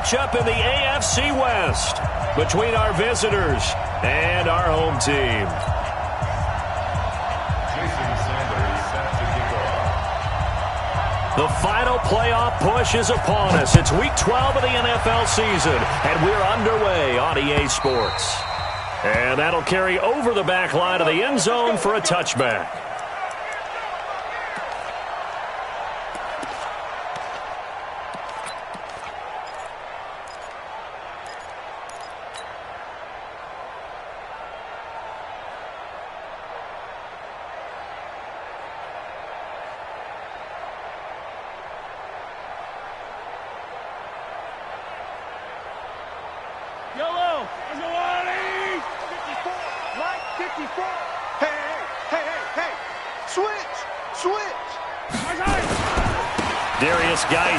matchup in the AFC West between our visitors and our home team. The final playoff push is upon us. It's Week 12 of the NFL season, and we're underway on EA Sports. And that'll carry over the back line of the end zone for a touchback.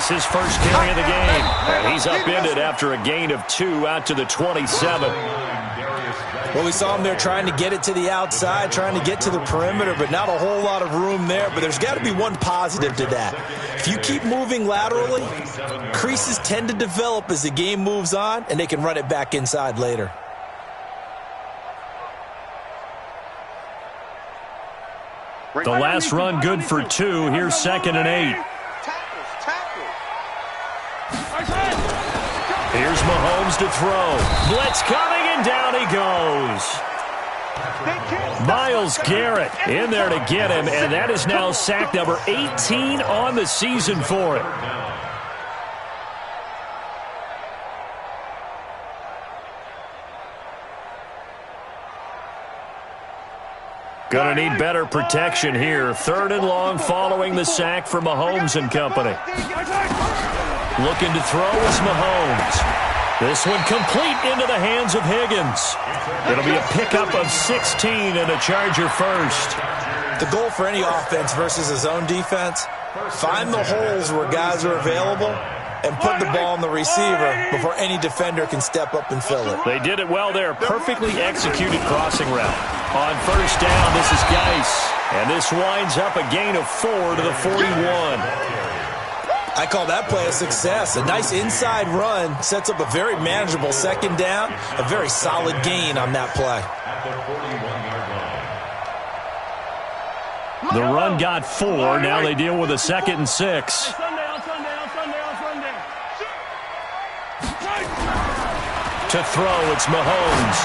His first carry of the game, and he's upended after a gain of 2 out to the 27. Well, we saw him there trying to get it to the outside, trying to get to the perimeter, but not a whole lot of room there. But there's got to be one positive to that. If you keep moving laterally, creases tend to develop as the game moves on, and they can run it back inside later. The last run good for 2. Here's 2nd and 8. Here's Mahomes to throw. Blitz coming, and down he goes. Myles Garrett in there to get him, and that is now sack number 18 on the season for it. Gonna need better protection here. 3rd and long following the sack for Mahomes and company. Looking to throw is Mahomes. This one complete into the hands of Higgins. It'll be a pickup of 16 and a Charger first. The goal for any offense versus his own defense, find the holes where guys are available and put the ball on the receiver before any defender can step up and fill it. They did it well there. Perfectly executed crossing route. On 1st down, this is Geis. And this winds up a gain of 4 to the 41. I call that play a success. A nice inside run sets up a very manageable 2nd down. A very solid gain on that play. The run got 4. Now they deal with a 2nd and 6. To throw, it's Mahomes.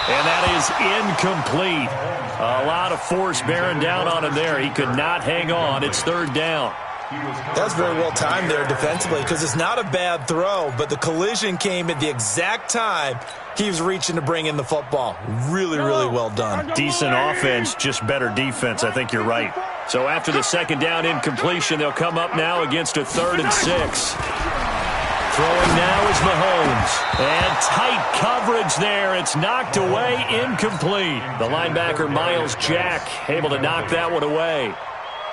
And that is incomplete. A lot of force bearing down on him there. He could not hang on. It's 3rd down. That's very well timed there defensively because it's not a bad throw, but the collision came at the exact time he was reaching to bring in the football. Really, really well done. Decent offense, just better defense. I think you're right. So after the 2nd down incompletion, they'll come up now against a 3rd and 6. Throwing now is Mahomes. And tight coverage there. It's knocked away, incomplete. The linebacker, Miles Jack, able to knock that one away.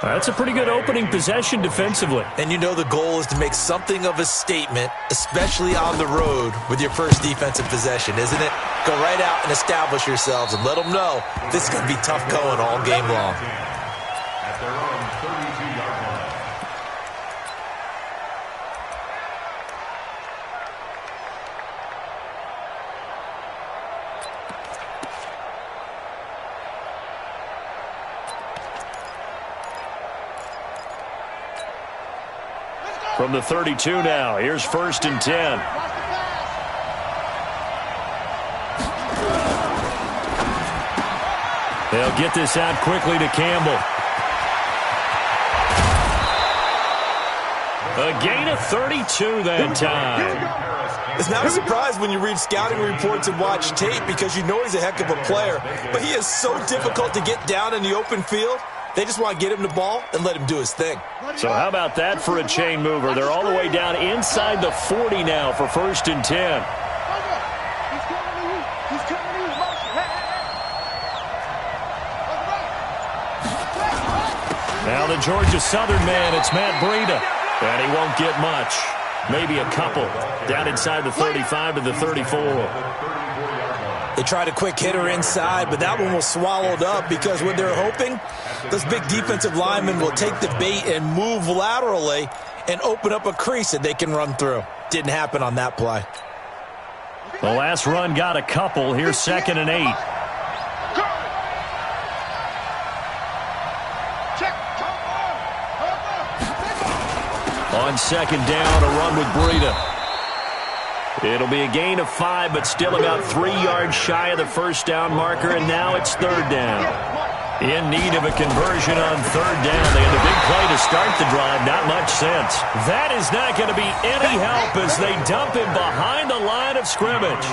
That's a pretty good opening possession defensively. And you know the goal is to make something of a statement, especially on the road with your first defensive possession, isn't it? Go right out and establish yourselves and let them know this is going to be tough going all game long. At their own 32-yard line. From the 32 now, here's 1st and 10. They'll get this out quickly to Campbell. A gain of 32 that time. It's not a surprise when you read scouting reports and watch tape because you know he's a heck of a player, but he is so difficult to get down in the open field. They just want to get him the ball and let him do his thing. So how about that for a chain mover? They're all the way down inside the 40 now for 1st and 10. Now the Georgia Southern man, it's Matt Breida. And he won't get much. Maybe a couple. Down inside the 35 to the 34. They tried a quick hitter inside, but that one was swallowed up because what they're hoping, those big defensive linemen will take the bait and move laterally and open up a crease that they can run through. Didn't happen on that play. The last run got a couple. Here's 2nd and 8. On 2nd down, a run with Breida. It'll be a gain of 5, but still about 3 yards shy of the first down marker, and now it's 3rd down. In need of a conversion on 3rd down. They had a big play to start the drive, not much sense. That is not going to be any help as they dump him behind the line of scrimmage.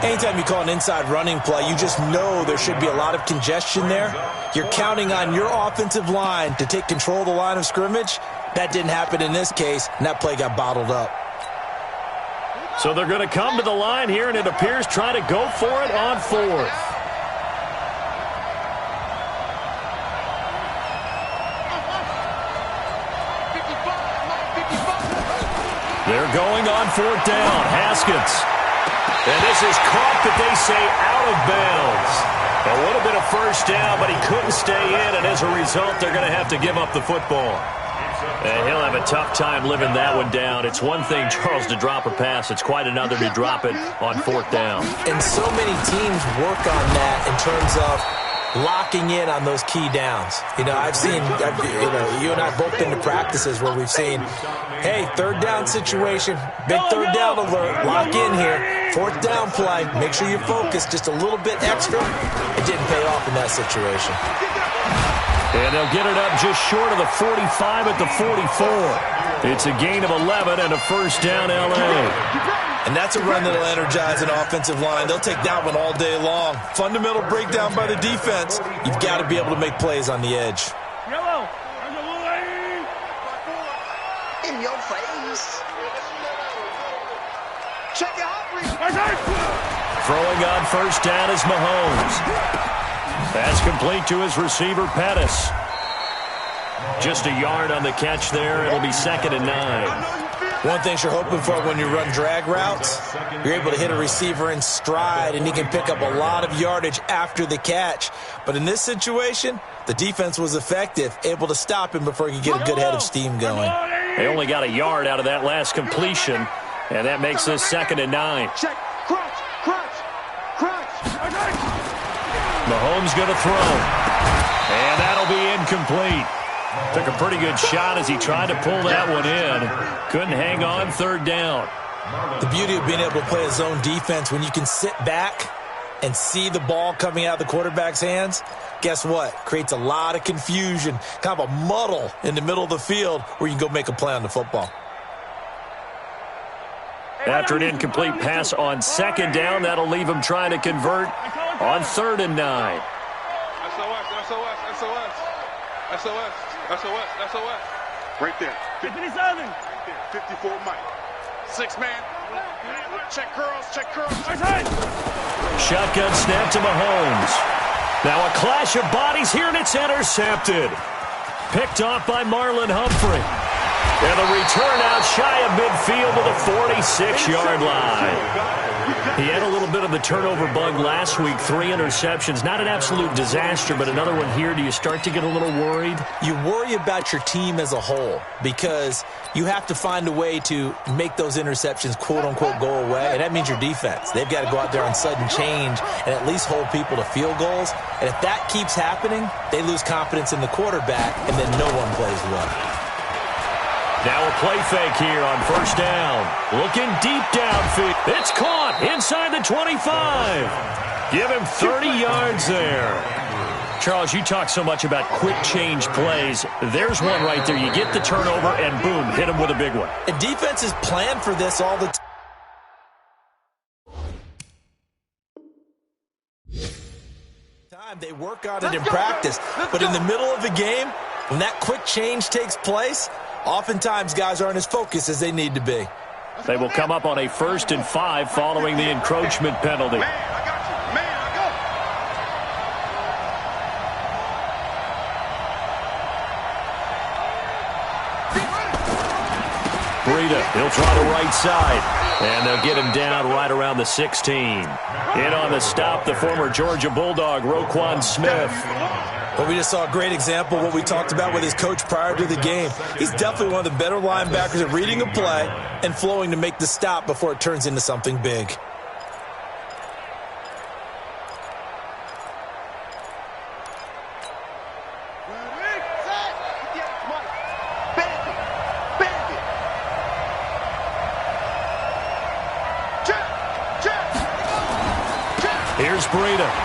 Anytime you call an inside running play, you just know there should be a lot of congestion there. You're counting on your offensive line to take control of the line of scrimmage. That didn't happen in this case, and that play got bottled up. So they're going to come to the line here, and it appears try to go for it on 4th. They're going on 4th down. Haskins. And this is caught that they say out of bounds. A little bit of first down, but he couldn't stay in, and as a result, they're going to have to give up the football. And he'll have a tough time living that one down. It's one thing, Charles, to drop a pass. It's quite another to drop it on 4th down. And so many teams work on that in terms of locking in on those key downs. You know, you and I both been to practices where we've seen, hey, 3rd down situation, big 3rd down alert, lock in here, 4th down play, make sure you're focused just a little bit extra. It didn't pay off in that situation. And they'll get it up just short of the 45 at the 44. It's a gain of 11 and a first down, L.A. And that's a run that'll energize an offensive line. They'll take that one all day long. Fundamental breakdown by the defense. You've got to be able to make plays on the edge. In your face. Check it out. Throwing on first down is Mahomes. That's complete to his receiver, Pettis. Just a yard on the catch there. It'll be 2nd and 9. One thing you're hoping for when you run drag routes, you're able to hit a receiver in stride, and he can pick up a lot of yardage after the catch. But in this situation, the defense was effective, able to stop him before he could get a good head of steam going. They only got a yard out of that last completion, and that makes this 2nd and 9. Check. Crunch. Mahomes going to throw. And that'll be incomplete. Took a pretty good shot as he tried to pull that one in. Couldn't hang on 3rd down. The beauty of being able to play a zone defense, when you can sit back and see the ball coming out of the quarterback's hands, guess what? Creates a lot of confusion, kind of a muddle in the middle of the field where you can go make a play on the football. After an incomplete pass on 2nd down, that'll leave him trying to convert on 3rd and 9. SOS. Right there. 54 Mike. 6-man. Check curls. Shotgun snap to Mahomes. Now a clash of bodies here, and it's intercepted. Picked off by Marlon Humphrey. And the return out shy of midfield to the 46-yard line. He had a little bit of the turnover bug last week, 3 interceptions. Not an absolute disaster, but another one here. Do you start to get a little worried? You worry about your team as a whole because you have to find a way to make those interceptions, quote-unquote, go away, and that means your defense. They've got to go out there on sudden change and at least hold people to field goals. And if that keeps happening, they lose confidence in the quarterback, and then no one plays well. Now a play fake here on first down. Looking deep downfield. It's caught inside the 25. Give him 30 yards there. Charles, you talk so much about quick change plays. There's one right there. You get the turnover, and boom, hit him with a big one. And defenses plan for this all the time. They work on it in practice. But in the middle of the game, when that quick change takes place, oftentimes guys aren't as focused as they need to be. They will come up on a 1st and 5 following the encroachment penalty. Breida, he'll try the right side. And they'll get him down right around the 16. In on the stop, the former Georgia Bulldog, Roquan Smith. Well, we just saw a great example of what we talked about with his coach prior to the game. He's definitely one of the better linebackers at reading a play and flowing to make the stop before it turns into something big. Here's Breida.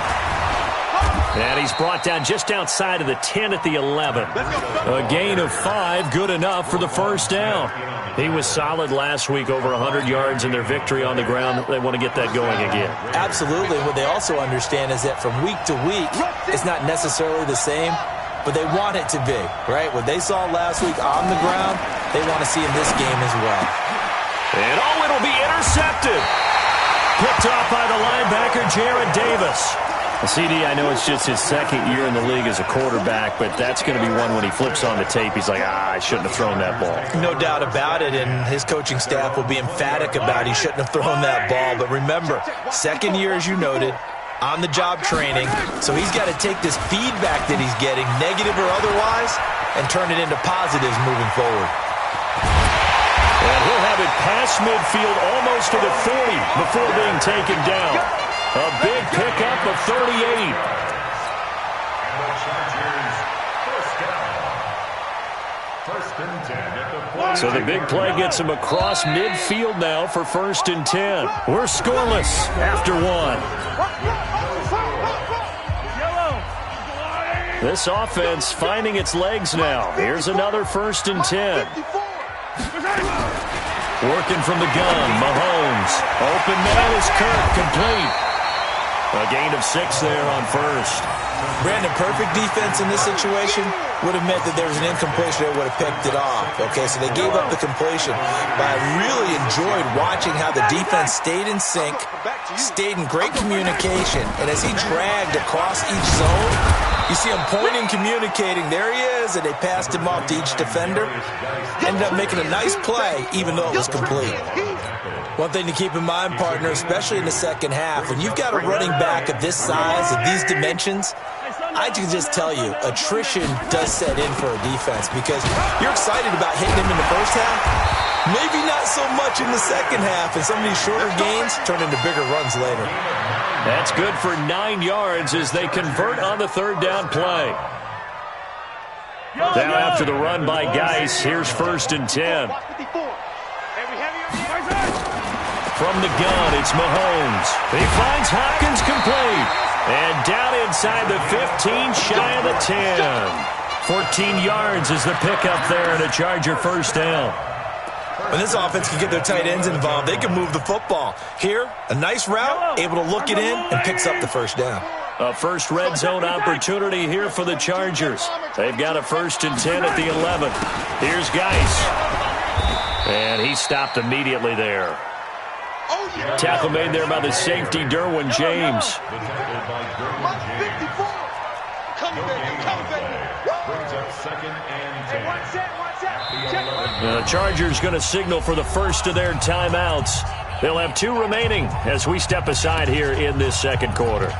And he's brought down just outside of the 10 at the 11. A gain of 5, good enough for the first down. He was solid last week, over 100 yards in their victory on the ground. They want to get that going again. Absolutely. What they also understand is that from week to week, it's not necessarily the same, but they want it to be, right? What they saw last week on the ground, they want to see in this game as well. And it'll be intercepted. Picked off by the linebacker, Jared Davis. CD, I know it's just his second year in the league as a quarterback, but that's going to be one when he flips on the tape, he's like, I shouldn't have thrown that ball. No doubt about it, and his coaching staff will be emphatic about he shouldn't have thrown that ball. But remember, second year, as you noted, on-the-job training, so he's got to take this feedback that he's getting, negative or otherwise, and turn it into positives moving forward. And he'll have it past midfield almost to the 40 before being taken down. A big pickup of 38. So the big play gets him across midfield now for 1st and 10. We're scoreless after 1. This offense finding its legs now. Here's another 1st and 10. Working from the gun, Mahomes. Open man is Kirk, complete. A gain of 6 there on 1st. Brandon, perfect defense in this situation would have meant that there was an incompletion. They would have picked it off. Okay, so they gave up the completion. But I really enjoyed watching how the defense stayed in sync, stayed in great communication, and as he dragged across each zone, you see him pointing, communicating. There he is, and they passed him off to each defender. Ended up making a nice play, even though it was complete. One thing to keep in mind, partner, especially in the second half, when you've got a running back of this size, of these dimensions, I can just tell you, attrition does set in for a defense because you're excited about hitting him in the first half, maybe not so much in the second half, and some of these shorter gains turn into bigger runs later. That's good for 9 yards as they convert on the 3rd down play. Now after the run by Geis, here's 1st and 10. From the gun, it's Mahomes. He finds Hopkins complete. And down inside the 15, shy of the 10. 14 yards is the pickup there and a Charger 1st down. When this offense can get their tight ends involved, they can move the football. Here, a nice route, able to look it in, and picks up the 1st down. A first red zone opportunity here for the Chargers. They've got a 1st and 10 at the 11. Here's Geis. And he stopped immediately there. Tackle made there by the safety, Derwin James. The Chargers going to signal for the first of their timeouts. They'll have 2 remaining as we step aside here in this second quarter.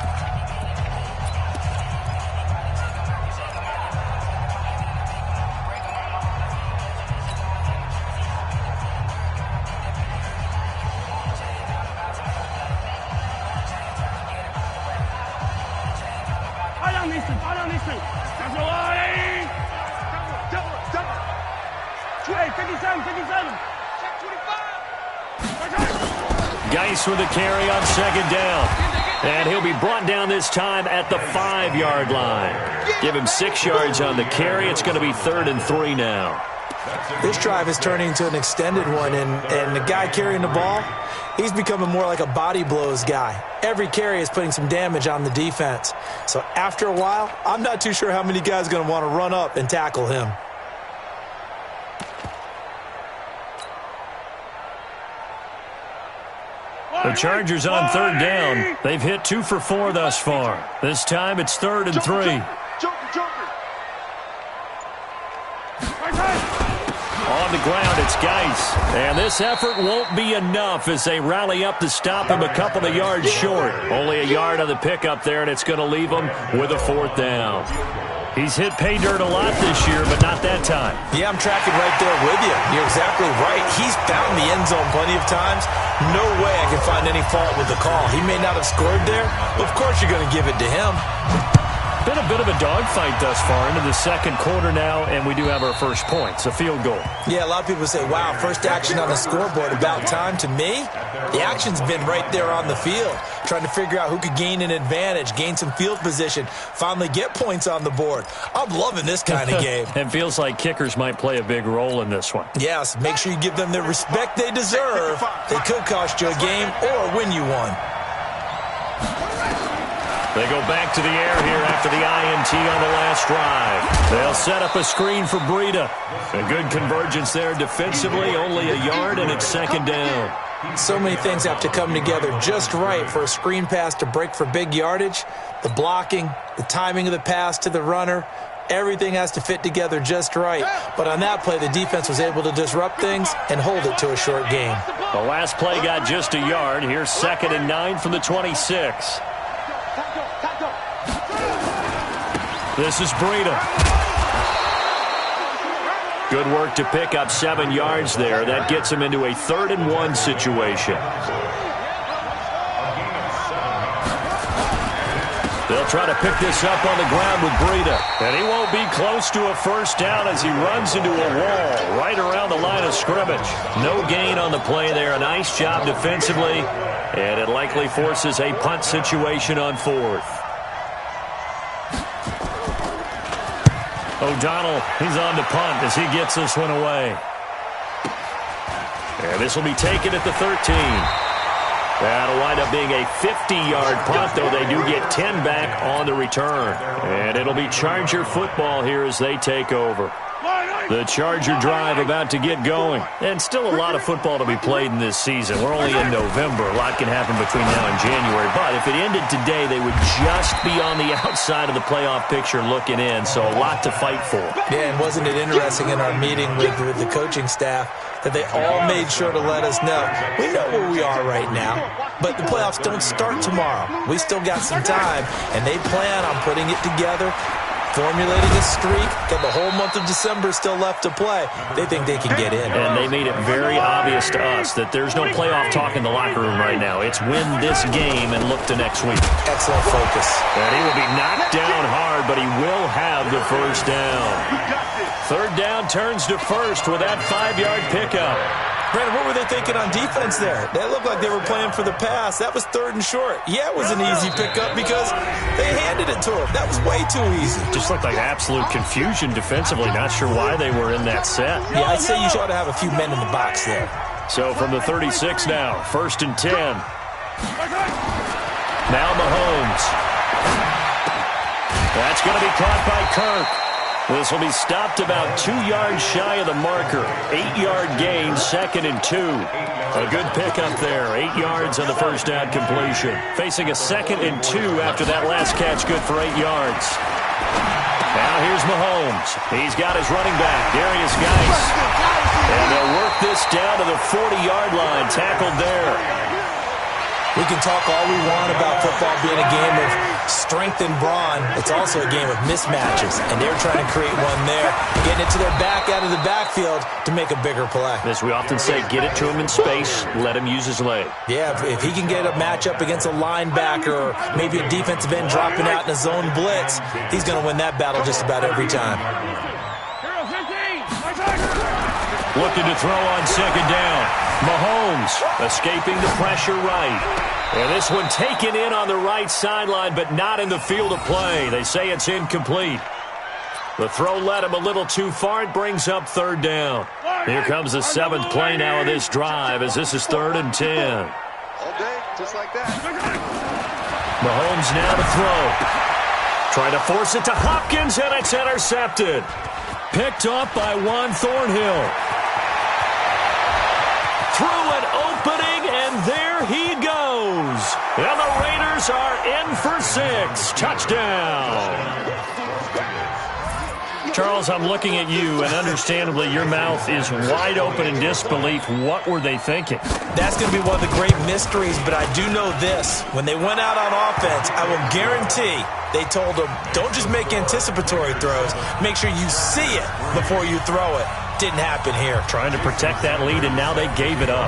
Geis with a carry on 2nd down. And he'll be brought down this time at the 5-yard line. Give him 6 yards on the carry. It's going to be 3rd and 3 now. This drive is turning into an extended one, and the guy carrying the ball, he's becoming more like a body blows guy. Every carry is putting some damage on the defense. So after a while, I'm not too sure how many guys are going to want to run up and tackle him. The Chargers on 3rd down. They've hit 2 for 4 thus far. This time it's 3rd and 3. On the ground, it's Geis. And this effort won't be enough as they rally up to stop him a couple of yards short. Only a yard on the pickup there, and it's going to leave them with a 4th down. He's hit pay dirt a lot this year, but not that time. Yeah, I'm tracking right there with you. You're exactly right. He's found the end zone plenty of times. No way I can find any fault with the call. He may not have scored there, but of course you're going to give it to him. Been a bit of a dogfight thus far into the second quarter now, and we do have our first points, a field goal. Yeah, a lot of people say, wow, first action on the scoreboard, about time. To me, the action's been right there on the field, trying to figure out who could gain an advantage, gain some field position, finally get points on the board. I'm loving this kind of game. It feels like kickers might play a big role in this one. Yes, make sure you give them the respect they deserve. They could cost you a game or win you one. They go back to the air here after the INT on the last drive. They'll set up a screen for Breida. A good convergence there defensively, only a yard, and it's second down. So many things have to come together just right for a screen pass to break for big yardage. The blocking, the timing of the pass to the runner, everything has to fit together just right. But on that play, the defense was able to disrupt things and hold it to a short game. The last play got just a yard. Here's 2nd and 9 from the 26. This is Breida. Good work to pick up 7 yards there. That gets him into a 3rd and 1 situation. They'll try to pick this up on the ground with Breida. And he won't be close to a first down as he runs into a wall right around the line of scrimmage. No gain on the play there. A nice job defensively. And it likely forces a punt situation on 4th. O'Donnell, he's on to punt as he gets this one away. And this will be taken at the 13. That'll wind up being a 50-yard punt, though they do get 10 back on the return. And it'll be Charger football here as they take over. The Charger drive about to get going. And still a lot of football to be played in this season. We're only in November. A lot can happen between now and January. But if it ended today, they would just be on the outside of the playoff picture looking in. So a lot to fight for. Yeah, and wasn't it interesting in our meeting with the coaching staff that they all made sure to let us know. We know where we are right now, but the playoffs don't start tomorrow. We still got some time, and they plan on putting it together, formulating a streak, got the whole month of December still left to play. They think they can get in. And they made it very obvious to us that there's no playoff talk in the locker room right now. It's win this game and look to next week. Excellent focus. And he will be knocked down hard, but he will have the first down. 3rd down turns to 1st with that 5-yard pickup. Brandon, what were they thinking on defense there? They looked like they were playing for the pass. That was 3rd and short. Yeah, it was an easy pickup because they handed it to him. That was way too easy. Just looked like absolute confusion defensively. Not sure why they were in that set. Yeah, I'd say you ought to have a few men in the box there. So from the 36 now, 1st and 10. Now Mahomes. That's going to be caught by Kirk. This will be stopped about 2 yards shy of the marker. 8-yard gain, 2nd and 2. A good pickup there. 8 yards on the first down completion. Facing a 2nd and 2 after that last catch, good for 8 yards. Now here's Mahomes. He's got his running back, Darius Geis. And they'll work this down to the 40-yard line. Tackled there. We can talk all we want about football being a game of strength and brawn. It's also a game of mismatches, and they're trying to create one there, getting it to their back out of the backfield to make a bigger play. As we often say, get it to him in space, let him use his leg. Yeah, if he can get a matchup against a linebacker or maybe a defensive end dropping out in a zone blitz, he's going to win that battle just about every time. Looking to throw on 2nd down. Mahomes escaping the pressure right. And this one taken in on the right sideline, but not in the field of play. They say it's incomplete. The throw led him a little too far. It brings up 3rd down. Here comes the 7th play now of this drive as this is 3rd and 10. All day, just like that. Mahomes now to throw. Trying to force it to Hopkins, and it's intercepted. Picked up by Juan Thornhill. Through an opening, and there he goes. And the Raiders are in for 6. Touchdown. Charles, I'm looking at you, and understandably, your mouth is wide open in disbelief. What were they thinking? That's going to be one of the great mysteries, but I do know this. When they went out on offense, I will guarantee they told them, don't just make anticipatory throws. Make sure you see it before you throw it. Didn't happen here. Trying to protect that lead, and now they gave it up.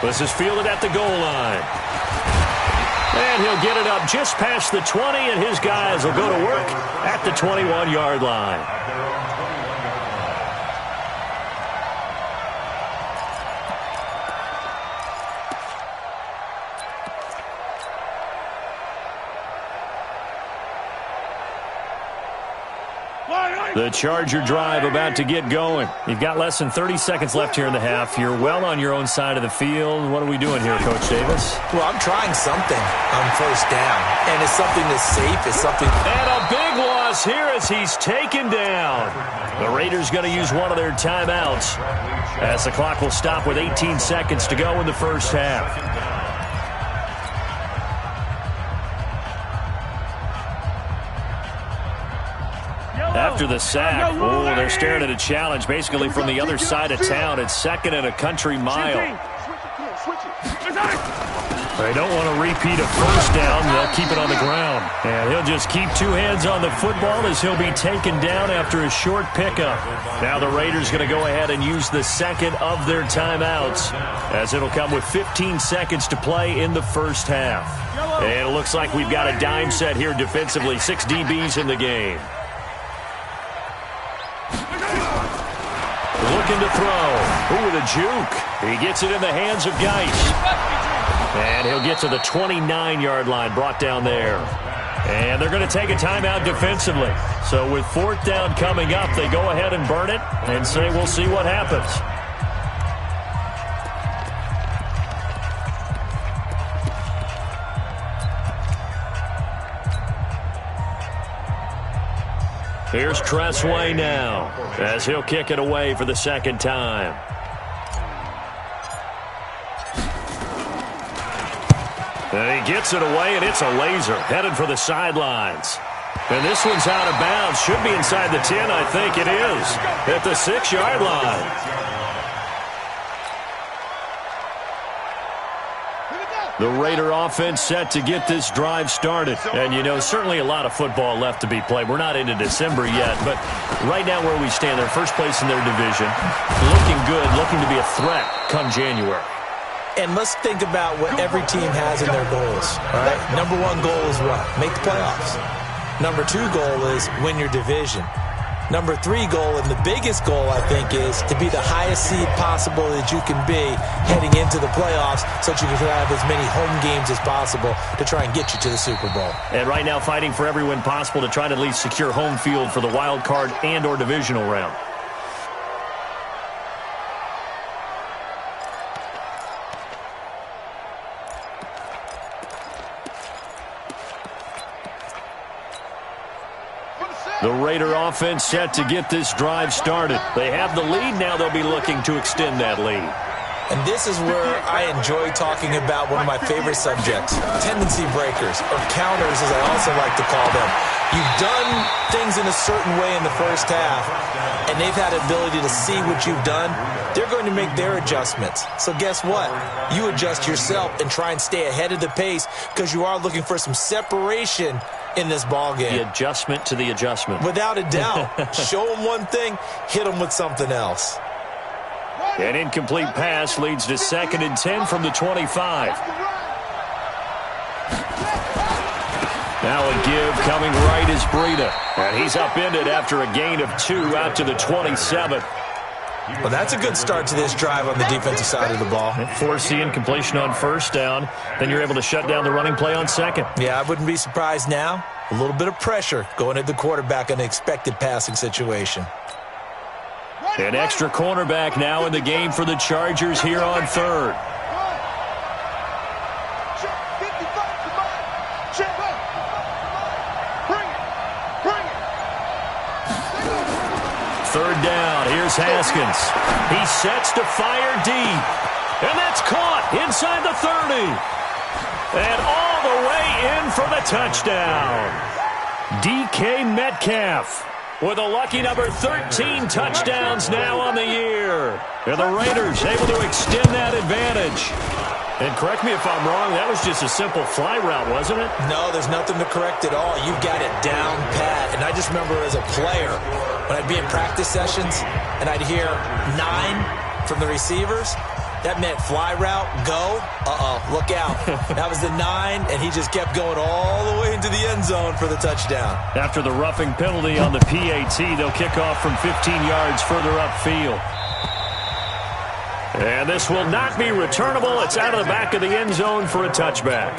This is fielded at the goal line. And he'll get it up just past the 20, and his guys will go to work at the 21-yard line. The Charger drive about to get going. You've got less than 30 seconds left here in the half. You're well on your own side of the field. What are we doing here, Coach Davis? Well, I'm trying something on first down, and it's something that's safe. It's something. And a big loss here as he's taken down. The Raiders going to use one of their timeouts as the clock will stop with 18 seconds to go in the first half. After the sack, they're staring at a challenge basically from the other side of town. It's 2nd and a country mile. They don't want to repeat a first down. They'll keep it on the ground. And he'll just keep two hands on the football as he'll be taken down after a short pickup. Now the Raiders going to go ahead and use the second of their timeouts as it'll come with 15 seconds to play in the first half. And it looks like we've got a dime set here defensively. 6 DBs in the game. Looking to throw. Ooh, with a juke. He gets it in the hands of Geis. And he'll get to the 29-yard line, brought down there. And they're going to take a timeout defensively. So with 4th down coming up, they go ahead and burn it and say we'll see what happens. Here's Tressway now as he'll kick it away for the second time. And he gets it away, and it's a laser headed for the sidelines. And this one's out of bounds. Should be inside the 10, I think it is. At the 6-yard line. The Raider offense set to get this drive started. And, you know, certainly a lot of football left to be played. We're not into December yet, but right now where we stand, they're first place in their division. Looking good, looking to be a threat come January. And let's think about what every team has in their goals. All right? Number 1 goal is what? Make the playoffs. Number 2 goal is win your division. Number 3 goal, and the biggest goal, I think, is to be the highest seed possible that you can be heading into the playoffs so that you can have as many home games as possible to try and get you to the Super Bowl. And right now fighting for every win possible to try to at least secure home field for the wild card and or divisional round. The Raider offense set to get this drive started. They have the lead. Now they'll be looking to extend that lead. And this is where I enjoy talking about one of my favorite subjects, tendency breakers, or counters as I also like to call them. You've done things in a certain way in the first half, and they've had the ability to see what you've done. They're going to make their adjustments. So guess what? You adjust yourself and try and stay ahead of the pace because you are looking for some separation in this ball game. The adjustment to the adjustment. Without a doubt. Show them one thing, hit them with something else. An incomplete pass leads to 2nd and 10 from the 25. Now a give coming right is Breida. And he's upended after a gain of 2 out to the 27. Well, that's a good start to this drive on the defensive side of the ball. Force the incompletion on first down. Then you're able to shut down the running play on second. Yeah, I wouldn't be surprised now. A little bit of pressure going at the quarterback in an expected passing situation. An extra cornerback now in the game for the Chargers here on 3rd. Third down, here's Haskins. He sets to fire deep. And that's caught inside the 30. And all the way in for the touchdown. DK Metcalf with a lucky number 13 touchdowns now on the year. And the Raiders able to extend that advantage. And correct me if I'm wrong, that was just a simple fly route, wasn't it? No, there's nothing to correct at all. You've got it down pat. And I just remember as a player, when I'd be in practice sessions and I'd hear 9 from the receivers, that meant fly route, go, look out. That was the 9, and he just kept going all the way into the end zone for the touchdown. After the roughing penalty on the PAT, they'll kick off from 15 yards further upfield. And this will not be returnable. It's out of the back of the end zone for a touchback.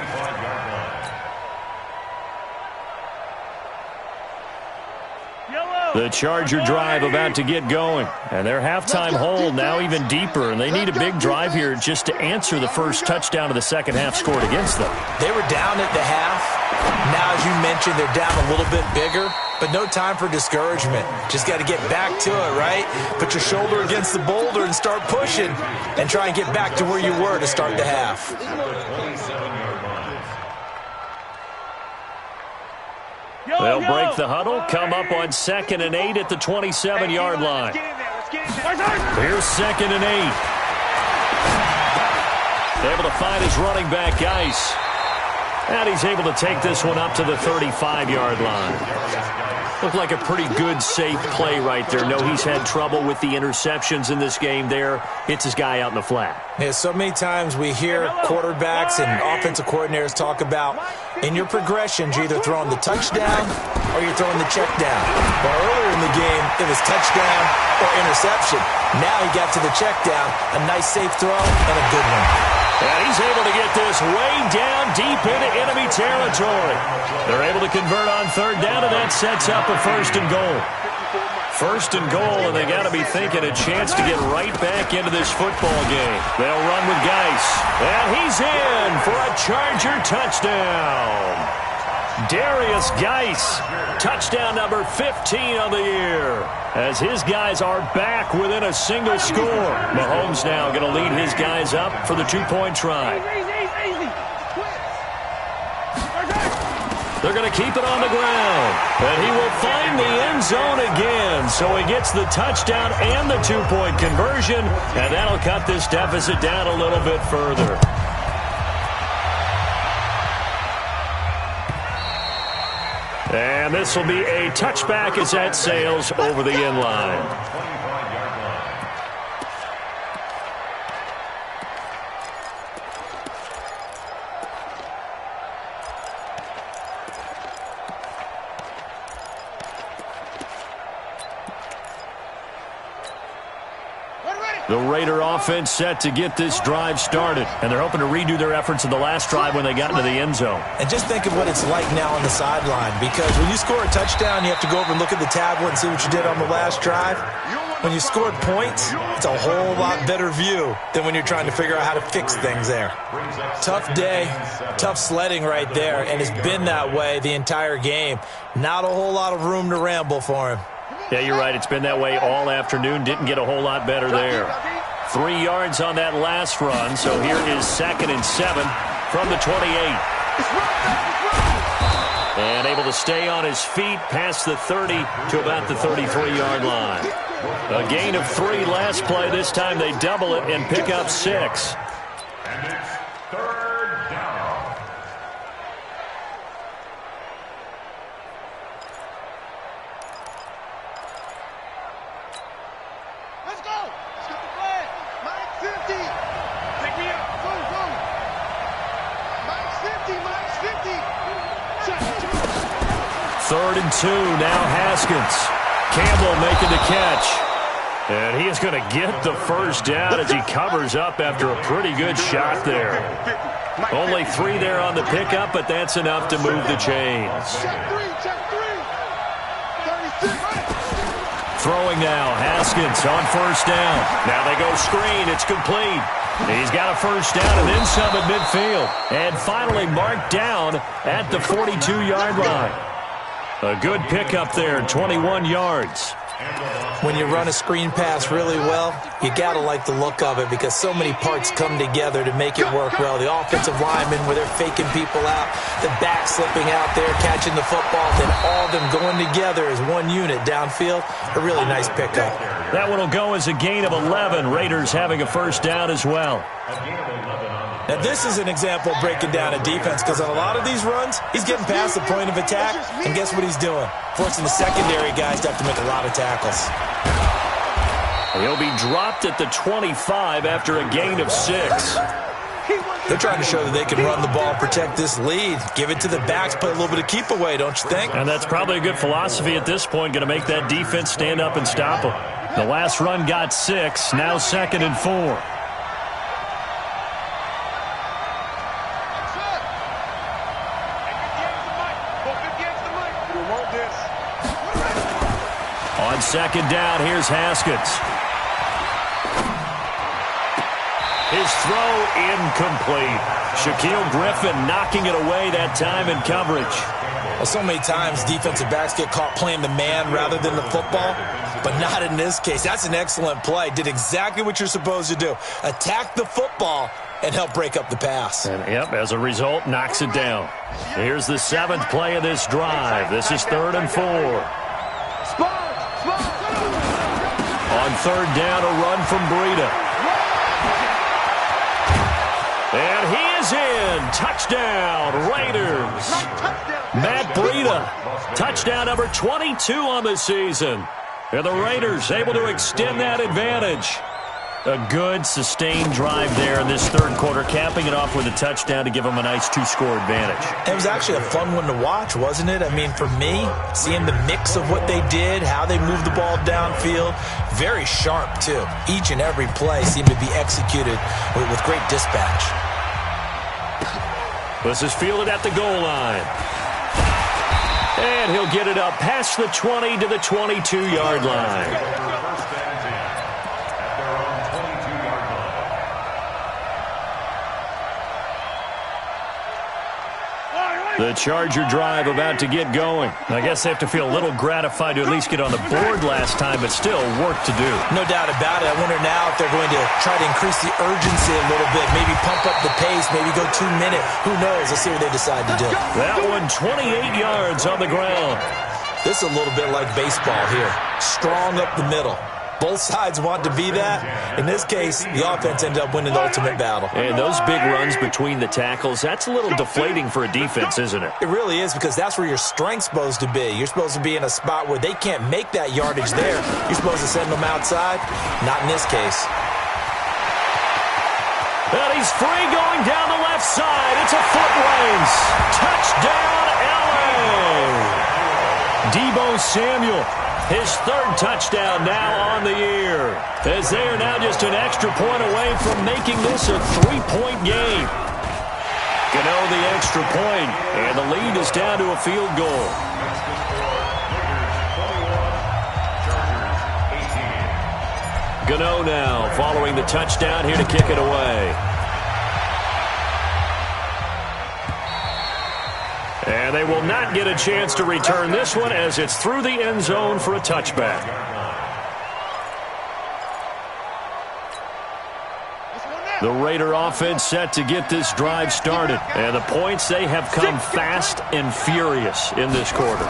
The Charger drive about to get going. And their halftime hole now even deeper. And they need a big drive here just to answer the first touchdown of the second half scored against them. They were down at the half. Now, as you mentioned, they're down a little bit bigger. But no time for discouragement. Just got to get back to it, right? Put your shoulder against the boulder and start pushing. And try and get back to where you were to start the half. They'll break the huddle, come up on 2nd and 8 at the 27-yard line. Here's 2nd and 8. Able to find his running back, Geis. And he's able to take this one up to the 35-yard line. Looked like a pretty good, safe play right there. No, he's had trouble with the interceptions in this game there. Hits his guy out in the flat. Yeah, so many times we hear quarterbacks and offensive coordinators talk about in your progressions, you're either throwing the touchdown or you're throwing the check down. Well, earlier in the game, it was touchdown or interception. Now he got to the check down, a nice safe throw and a good one. And he's able to get this way down deep into enemy territory. They're able to convert on 3rd down, and that sets up a 1st and goal. 1st and goal, and they got to be thinking a chance to get right back into this football game. They'll run with Geis. And he's in for a Charger touchdown. Darius Geis, touchdown number 15 of the year, as his guys are back within a single score. Mahomes now going to lead his guys up for the 2-point try. They're going to keep it on the ground, and he will find the end zone again. So he gets the touchdown and the 2-point conversion, and that'll cut this deficit down a little bit further. And this will be a touchback as that sails over the end line. The Raider offense set to get this drive started, and they're hoping to redo their efforts in the last drive when they got into the end zone. And just think of what it's like now on the sideline, because when you score a touchdown, you have to go over and look at the tablet and see what you did on the last drive. When you scored points, it's a whole lot better view than when you're trying to figure out how to fix things there. Tough day, tough sledding right there, and it's been that way the entire game. Not a whole lot of room to ramble for him. Yeah, you're right. It's been that way all afternoon. Didn't get a whole lot better there. 3 yards on that last run. So here is 2nd and 7 from the 28. And able to stay on his feet past the 30 to about the 33-yard line. A gain of 3 last play. This time they double it and pick up 6. And it's 3rd down. Let's go. Let's get the flag. Mike 50. Pick me up. Go, go. Mike's 50. Mike's 50. 3rd and 2. Now Haskins. Campbell making the catch. And he is going to get the first down as he covers up after a pretty good shot there. Only 3 there on the pickup, but that's enough to move the chains. Check 3. Check 3. 36. Throwing now, Haskins on 1st down. Now they go screen. It's complete. He's got a 1st down and then some at midfield. And finally marked down at the 42-yard line. A good pickup there, 21 yards. When you run a screen pass really well, you got to like the look of it because so many parts come together to make it work well. The offensive linemen, where they're faking people out, the back slipping out there, catching the football, then all of them going together as one unit downfield. A really nice pickup. That one will go as a gain of 11. Raiders having a first down as well. Now, this is an example of breaking down a defense because on a lot of these runs, he's getting past the point of attack, and guess what he's doing? Forcing the secondary guys to have to make a lot of tackles. He'll be dropped at the 25 after a gain of 6. They're trying to show that they can run the ball, protect this lead, give it to the backs, play a little bit of keep away, don't you think? And that's probably a good philosophy at this point, going to make that defense stand up and stop them. The last run got 6, now 2nd and 4. On 2nd down, here's Haskins. His throw incomplete. Shaquille Griffin knocking it away that time in coverage. Well, so many times defensive backs get caught playing the man rather than the football, but not in this case. That's an excellent play. Did exactly what you're supposed to do. Attack the football and help break up the pass. And, yep, as a result, knocks it down. Here's the 7th play of this drive. This is 3rd and 4. On 3rd down, a run from Breida. And he is in. Touchdown, Raiders. Matt Breida, touchdown number 22 on the season. And the Raiders able to extend that advantage. A good, sustained drive there in this 3rd quarter, capping it off with a touchdown to give them a nice 2-score advantage. It was actually a fun one to watch, wasn't it? I mean, for me, seeing the mix of what they did, how they moved the ball downfield, very sharp, too. Each and every play seemed to be executed with great dispatch. This is fielded at the goal line. And he'll get it up past the 20 to the 22-yard line. The Charger drive about to get going. I guess they have to feel a little gratified to at least get on the board last time, but still work to do. No doubt about it. I wonder now if they're going to try to increase the urgency a little bit, maybe pump up the pace, maybe go 2-minute. Who knows? Let's see what they decide to do. That one, 28 yards on the ground. This is a little bit like baseball here. Strong up the middle. Both sides want to be that. In this case, the offense ended up winning the ultimate battle. And those big runs between the tackles, that's a little deflating for a defense, isn't it? It really is, because that's where your strength's supposed to be. You're supposed to be in a spot where they can't make that yardage there. You're supposed to send them outside. Not in this case. And he's free going down the left side. It's a foot race. Touchdown, LA! Deebo Samuel. His 3rd touchdown now on the year, as they are now just an extra point away from making this a 3-point game. Gano the extra point, and the lead is down to a field goal. Gano now following the touchdown here to kick it away. And they will not get a chance to return this one as it's through the end zone for a touchback. The Raider offense set to get this drive started. And the points, they have come fast and furious in this quarter.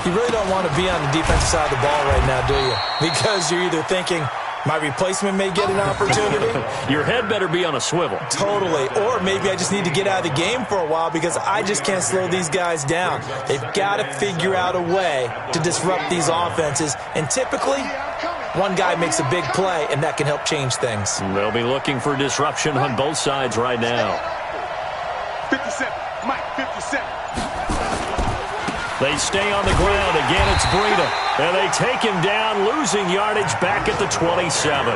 You really don't want to be on the defensive side of the ball right now, do you? Because you're either thinking, my replacement may get an opportunity. Your head better be on a swivel. Totally. Or maybe I just need to get out of the game for a while because I just can't slow these guys down. They've got to figure out a way to disrupt these offenses. And typically, one guy makes a big play, and that can help change things. They'll be looking for disruption on both sides right now. 57. Mike, 57. They stay on the ground. Again, it's Breida. And they take him down, losing yardage back at the 27.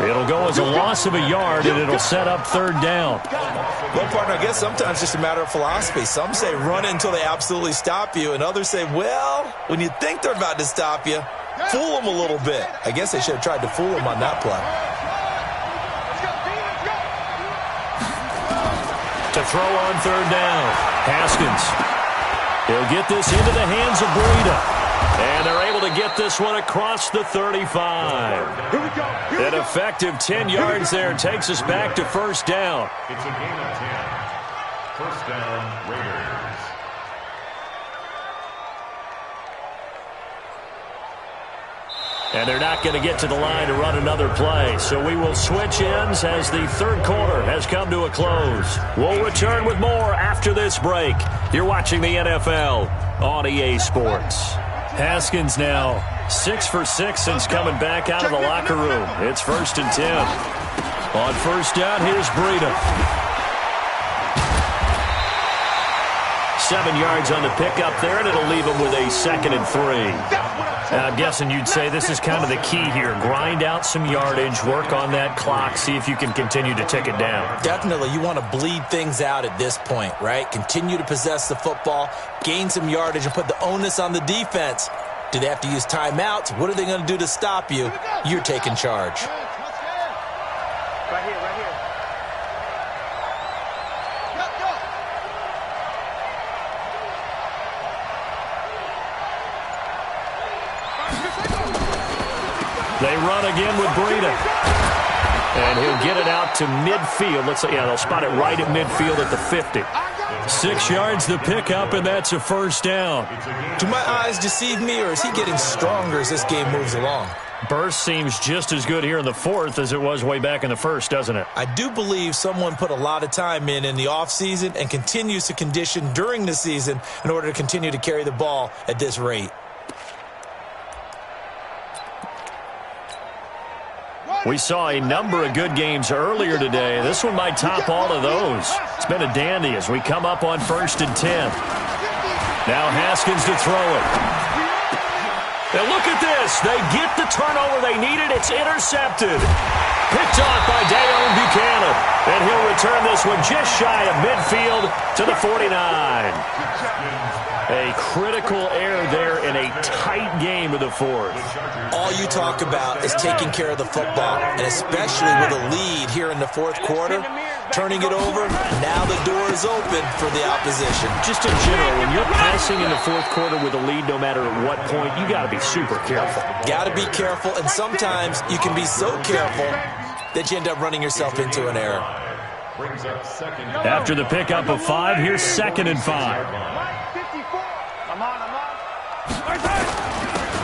It'll go as a loss of a yard, and it'll set up 3rd down. Well, partner, I guess sometimes it's just a matter of philosophy. Some say run until they absolutely stop you, and others say, well, when you think they're about to stop you, fool them a little bit. I guess they should have tried to fool them on that play. To throw on 3rd down, Haskins. He'll get this into the hands of Breida. And they're able able to get this one across the 35. Here we go. An effective 10 yards there takes us back to first down. It's a gain of 10. First down, Raiders. And they're not going to get to the line to run another play. So we will switch ends as the third quarter has come to a close. We'll return with more after this break. You're watching the NFL on EA Sports. Haskins now 6 for 6 since coming back out of the locker room. It's 1st and 10. On first down, here's Breida. 7 yards on the pickup there, and it'll leave him with a 2nd and 3. Now, I'm guessing you'd say this is kind of the key here. Grind out some yardage, work on that clock, see if you can continue to tick it down. Definitely, you want to bleed things out at this point, right? Continue to possess the football, gain some yardage, and put the onus on the defense. Do they have to use timeouts? What are they going to do to stop you? You're taking charge. Right here, right here. Go. They run again with Breida. And he'll get it out to midfield. They'll spot it right at midfield at the 50. 6 yards the pickup, and that's a first down. Do my eyes deceive me, or is he getting stronger as this game moves along? Burst seems just as good here in the fourth as it was way back in the first, doesn't it? I do believe someone put a lot of time in the offseason and continues to condition during the season in order to continue to carry the ball at this rate. We saw a number of good games earlier today. This one might top all of those. It's been a dandy as we come up on 1st and 10. Now Haskins to throw it. Now look at this. They get the turnover they needed. It's intercepted. Picked off by Dayon Buchanan. And he'll return this one just shy of midfield to the 49. A critical error there in a tight game of the fourth. All you talk about is taking care of the football, and especially with a lead here in the fourth quarter, turning it over, now the door is open for the opposition. Just in general, when you're passing in the fourth quarter with a lead, no matter at what point, you got to be super careful. Got to be careful, and sometimes you can be so careful that you end up running yourself into an error. After the pickup of 5, here's 2nd and 5.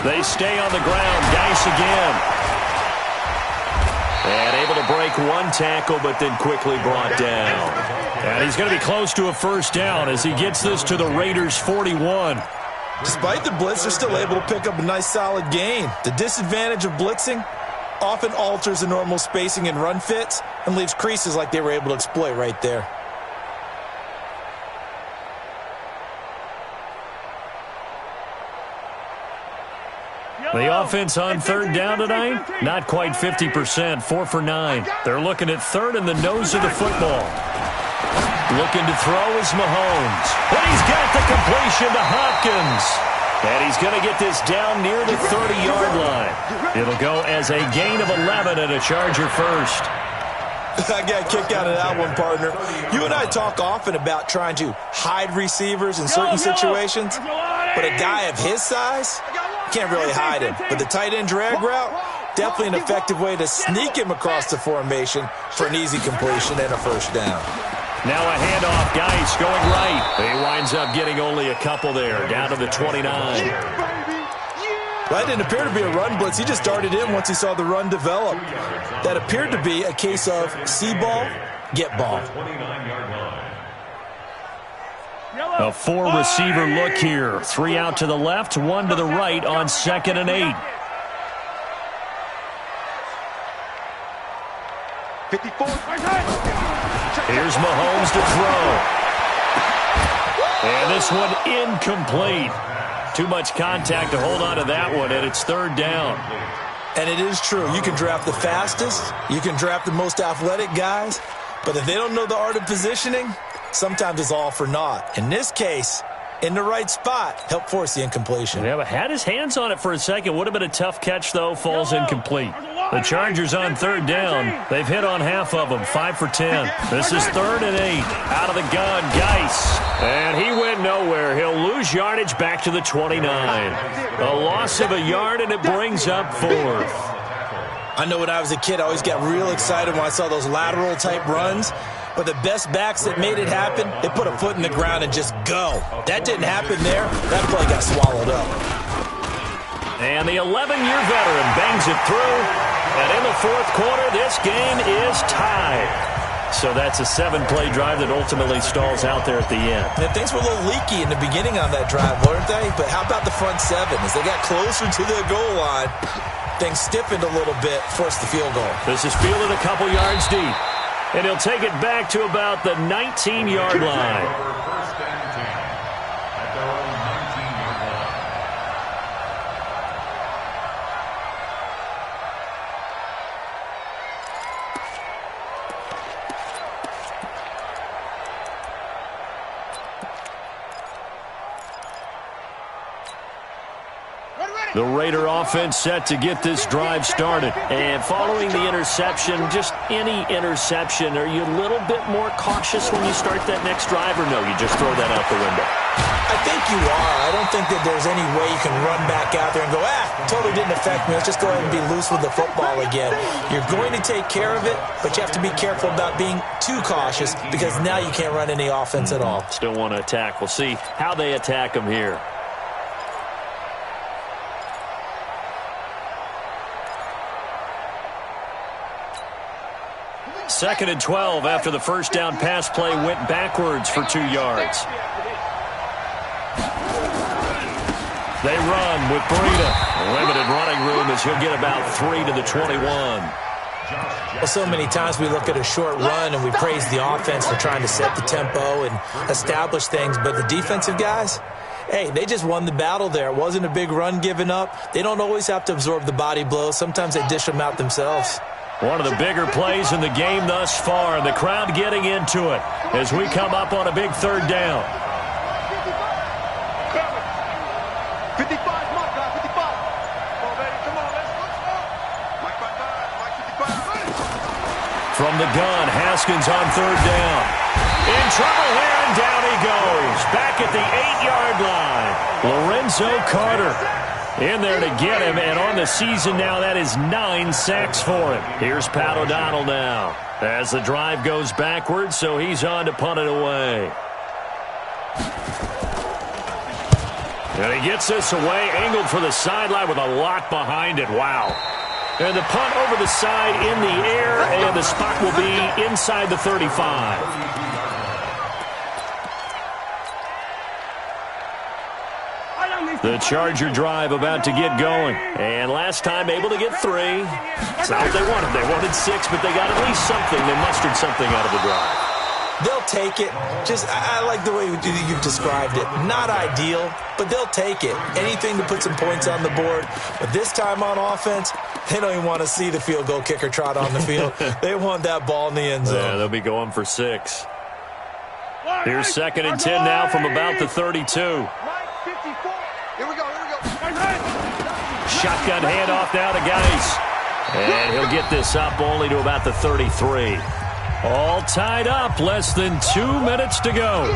They stay on the ground. Geis again. And able to break one tackle, but then quickly brought down. And he's going to be close to a first down as he gets this to the Raiders' 41. Despite the blitz, they're still able to pick up a nice solid gain. The disadvantage of blitzing often alters the normal spacing and run fits and leaves creases like they were able to exploit right there. The offense on 3rd down tonight, not quite 50%, 4 for 9. They're looking at 3rd in the nose of the football. Looking to throw is Mahomes. And he's got the completion to Hopkins. And he's going to get this down near the 30-yard line. It'll go as a gain of 11 and a Charger first. I got a kick out of that one, partner. You and I talk often about trying to hide receivers in certain situations, but a guy of his size, you can't really hide him. But the tight end drag route, definitely an effective way to sneak him across the formation for an easy completion and a first down. Now a handoff, Geis going right. He winds up getting only a couple there, down to the 29. That didn't appear to be a run blitz. He just darted in once he saw the run develop. That appeared to be a case of see ball, get ball. A 4-receiver look here. 3 out to the left, 1 to the right on 2nd and 8. 54. Here's Mahomes to throw. And this one incomplete. Too much contact to hold on to that one, and it's 3rd down. And it is true. You can draft the fastest. You can draft the most athletic guys. But if they don't know the art of positioning, sometimes it's all for naught. In this case, in the right spot, help force the incompletion. Yeah, but had his hands on it for a second. Would have been a tough catch, though. Falls incomplete. The Chargers on third down. They've hit on half of them, 5 for 10. This is 3rd and 8. Out of the gun, Geis. And he went nowhere. He'll lose yardage back to the 29. A loss of a yard, and it brings up 4th. I know when I was a kid, I always got real excited when I saw those lateral-type runs. But the best backs that made it happen, they put a foot in the ground and just go. That didn't happen there. That play got swallowed up. And the 11-year veteran bangs it through. And in the 4th quarter, this game is tied. So that's a 7-play drive that ultimately stalls out there at the end. And things were a little leaky in the beginning on that drive, weren't they? But how about the front 7? As they got closer to the goal line, things stiffened a little bit, forced the field goal. This is fielded a couple yards deep. And he'll take it back to about the 19-yard line. First and 10 at their own 19-yard line. The Raider offense set to get this drive started. And following the interception, just any interception, are you a little bit more cautious when you start that next drive, or no, you just throw that out the window? I think you are. I don't think that there's any way you can run back out there and go, totally didn't affect me. Let's just go ahead and be loose with the football again. You're going to take care of it, but you have to be careful about being too cautious because now you can't run any offense at all. Still want to attack. We'll see how they attack them here. Second and 12 after the first down pass play went backwards for 2 yards. They run with Breida. Limited running room as he'll get about 3 to the 21. Well, so many times we look at a short run and we praise the offense for trying to set the tempo and establish things, but the defensive guys, hey, they just won the battle there. It wasn't a big run given up. They don't always have to absorb the body blows. Sometimes they dish them out themselves. One of the bigger plays in the game thus far, and the crowd getting into it as we come up on a big 3rd down. 55, Mike, 55. Come on, baby, come on, let's go. Mike 55, Mike 55. From the gun, Haskins on 3rd down. In trouble here, and down he goes. Back at the 8-yard line. Lorenzo Carter in there to get him, and on the season now, that is 9 sacks for him. Here's Pat O'Donnell now as the drive goes backwards, so he's on to punt it away. And he gets this away, angled for the sideline with a lot behind it. Wow. And the punt over the side in the air, and the spot will be inside the 35. The Charger drive about to get going. And last time able to get 3. It's not what they wanted. They wanted 6, but they got at least something. They mustered something out of the drive. They'll take it. I like the way you've described it. Not ideal, but they'll take it. Anything to put some points on the board. But this time on offense, they don't even want to see the field goal kicker trot on the field. They want that ball in the end zone. Yeah, they'll be going for 6. Here's 2nd and 10 now from about the 32. Here we go. Shotgun handoff now to Geis. And he'll get this up only to about the 33. All tied up, less than 2 minutes to go.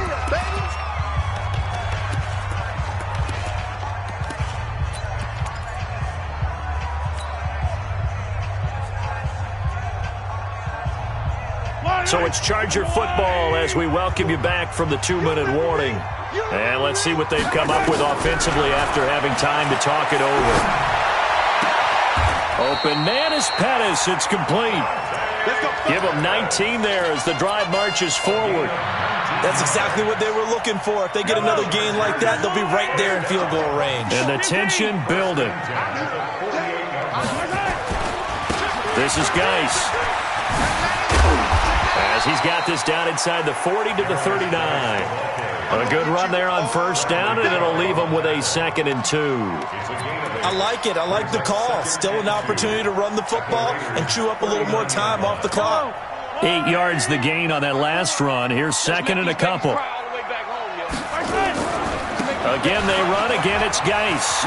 So it's Charger football as we welcome you back from the 2-minute warning. And let's see what they've come up with offensively after having time to talk it over. Open man is Pettis. It's complete. Give them 19 there as the drive marches forward. That's exactly what they were looking for. If they get another gain like that, they'll be right there in field goal range. And the tension building. This is Geis. As he's got this down inside the 40 to the 39. A good run there on first down, and it'll leave them with a 2nd and 2. I like it. I like the call. Still an opportunity to run the football and chew up a little more time off the clock. 8 yards the gain on that last run. Here's 2nd and a couple. Again, they run. Again, it's Geis.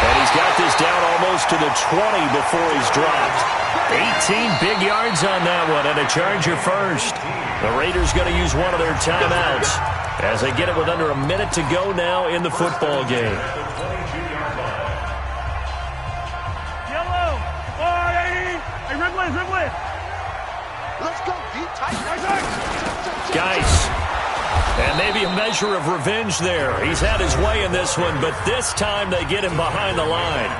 And he he's got this down almost to the 20 before he's dropped. 18 big yards on that one, and a Charger first. The Raiders going to use one of their timeouts as they get it with under a minute to go now in the football game. Yellow. Oh, hey, Ridley. Let's go deep, tight. Guys. And maybe a measure of revenge there. He's had his way in this one, but this time they get him behind the line.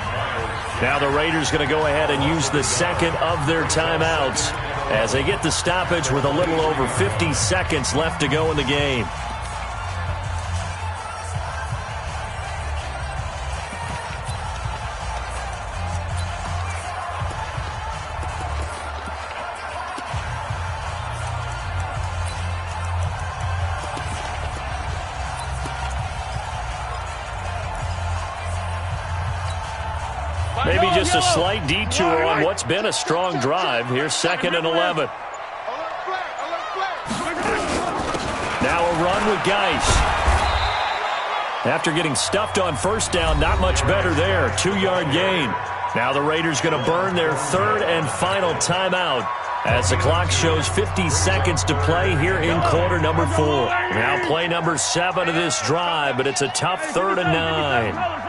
Now the Raiders going to go ahead and use the second of their timeouts as they get the stoppage with a little over 50 seconds left to go in the game. Maybe just a slight detour on what's been a strong drive. Here's 2nd and 11. Now a run with Geis. After getting stuffed on first down, not much better there. 2-yard gain. Now the Raiders going to burn their 3rd and final timeout as the clock shows 50 seconds to play here in quarter number 4. Now play number 7 of this drive, but it's a tough 3rd and 9.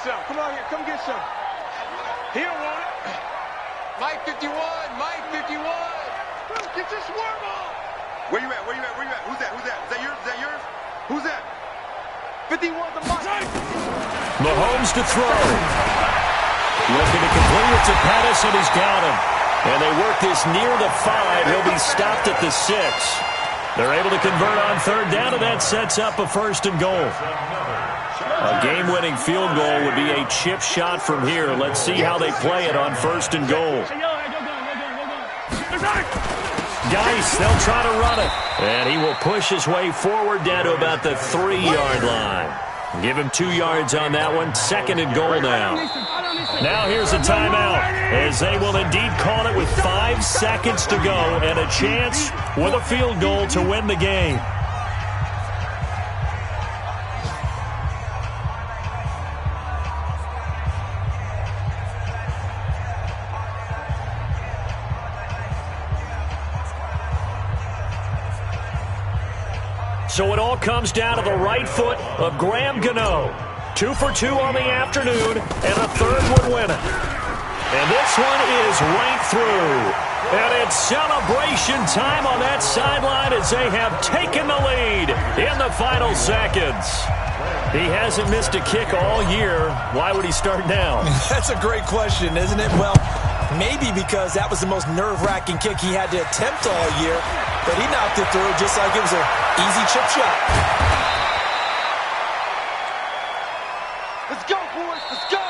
Come on here, come get some. He don't want it. Mike 51, Mike 51. Get your swerve on. Where you at? Who's that? Is that yours? Who's that? 51's the Mike. Mahomes to throw. Looking to complete it to Pettis, and he's got him. And they work this near the 5. He'll be stopped at the 6. They're able to convert on 3rd down, and that sets up a 1st and goal. A game-winning field goal would be a chip shot from here. Let's see how they play it on 1st and goal. Geis, they'll try to run it. And he will push his way forward down to about the 3-yard line. Give him 2 yards on that one. 2nd and goal now. Now here's a timeout, as they will indeed call it with 5 seconds to go and a chance with a field goal to win the game. So it all comes down to the right foot of Graham Gano. 2 for 2 on the afternoon, and a 3rd would win it. And this one is right through. And it's celebration time on that sideline as they have taken the lead in the final seconds. He hasn't missed a kick all year. Why would he start now? That's a great question, isn't it? Well, maybe because that was the most nerve-wracking kick he had to attempt all year, but he knocked it through just like it was an easy chip shot. Let's go, boys. Let's go.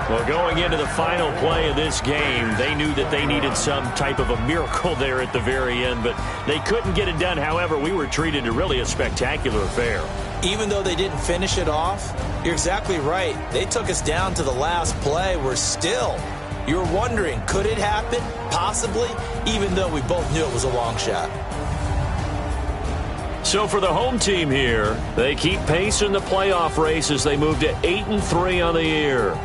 Well, going into the final play of this game, they knew that they needed some type of a miracle there at the very end, but they couldn't get it done. However, we were treated to really a spectacular affair. Even though they didn't finish it off, you're exactly right. They took us down to the last play. We're still, you're wondering, could it happen? Possibly, even though we both knew it was a long shot. So for the home team here, they keep pace in the playoff race as they move to 8-3 on the year.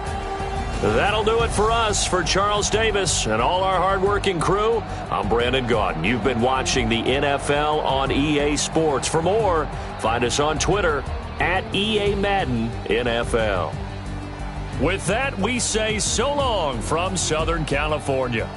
That'll do it for us. For Charles Davis and all our hardworking crew, I'm Brandon Gaudin. You've been watching the NFL on EA Sports. For more, find us on Twitter at EA Madden NFL. With that, we say so long from Southern California.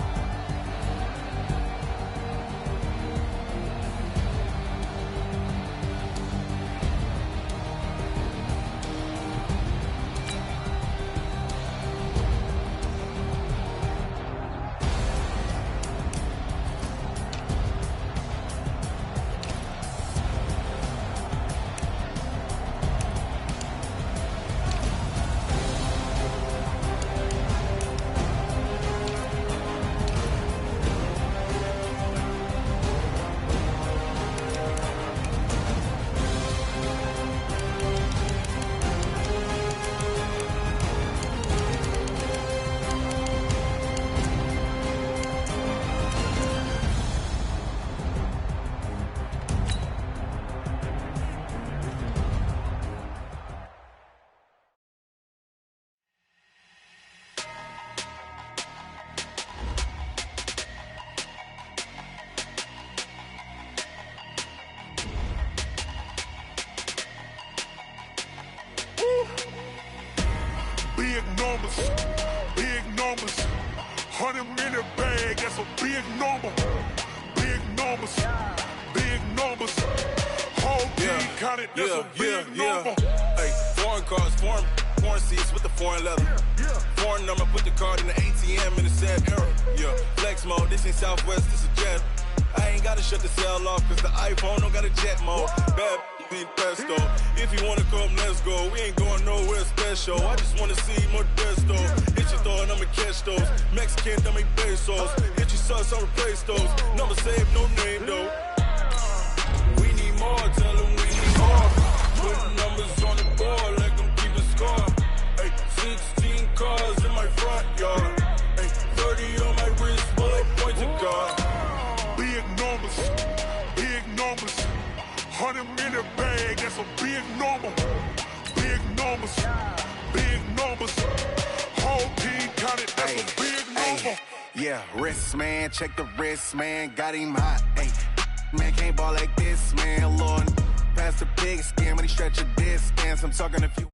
numbers, big numbers. 100 minute bag, that's a big number. Big numbers, big numbers. Whole team counted, that's a big number. Hey, foreign cars, foreign seats with the foreign leather. Foreign number, put the card in the ATM in the sad era. Yeah, flex mode, this ain't Southwest, this a jet. I ain't gotta shut the cell off, cause the iPhone don't got a jet mode. Bad ain't pesto. If you wanna come, let's go. We ain't going nowhere special. I just wanna see more desto. Hit your thought, I'ma catch those. Mexican, dummy pesos. Hit your sus, I'll replace those. Number saved, no name though. We need more, tell them we need more. Put numbers on the board like I'm keeping score. Hey, 16 cars in my front yard. Hey, 30 on my wrist, while I point to God. Big numbers, big numbers. 100 minute bag, that's a big number. Big numbers, big numbers. Whole team counted, that's a big number. Yeah, wrist man, check the wrist man, got him hot. Ay, man can't ball like this, man. Lord, past the pig skin, but he stretch a distance. I'm talking a few.